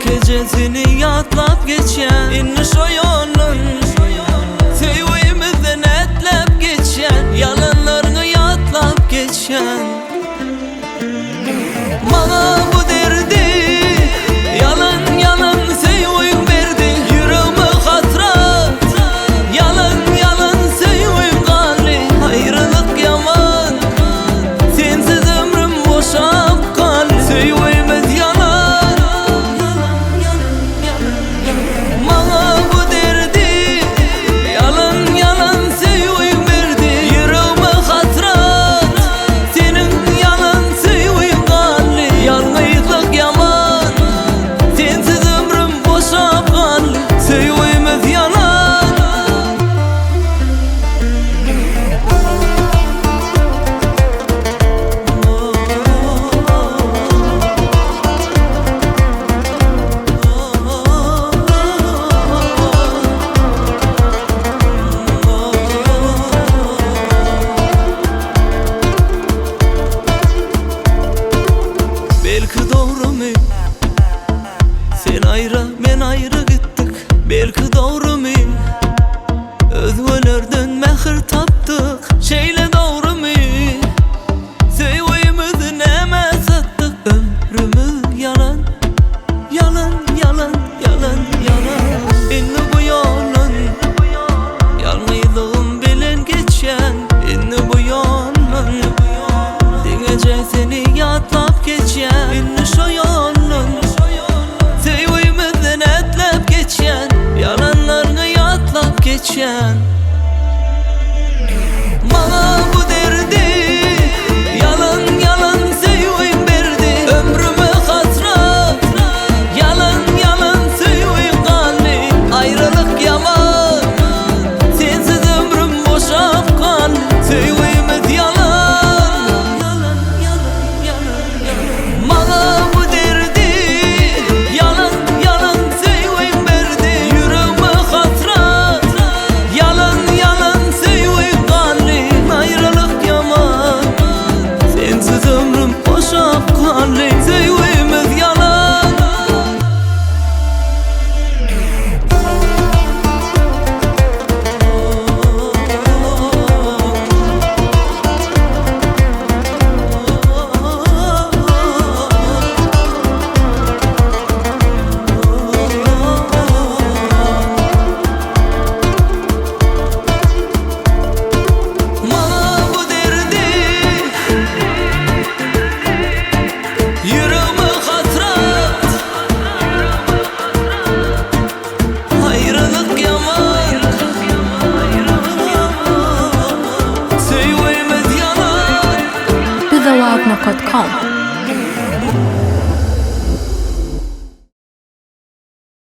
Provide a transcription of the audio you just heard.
gecesini yatlap geçen İnni şu yolun sevgimizden etlep geçen Yalanlarını yatlap geçen Bana bu derdi yalan yalan sevgim verdi Yüreğime hasret yalan yalan sevgim kaldı Ayrılık yaman sensiz ömrüm boşap kaldı Sevgimiz yalan Bana bu derdi yalan yalan sevgim verdi Yüreğime hasret senin yalan sevgim kaldı Yalnızlık yaman sensiz ömrüm boşap kaldı Sevgimiz yalan Belki doğru mu? Sen ayrı, ben ayrı gittik. Belki doğru mu? Özgürlerden mehir taptık. Şeyle doğru mu? Sevgimizi neme sattık. Ömrümüz yalan, yalan, yalan, yalan, yalan. İnni bu yolun yalnızlığım bilen geçen. İnni bu yolun gecesini yatlap geçen İnni şu yolun sevgimizden etlep geçen Yalanlarını yatlap geçen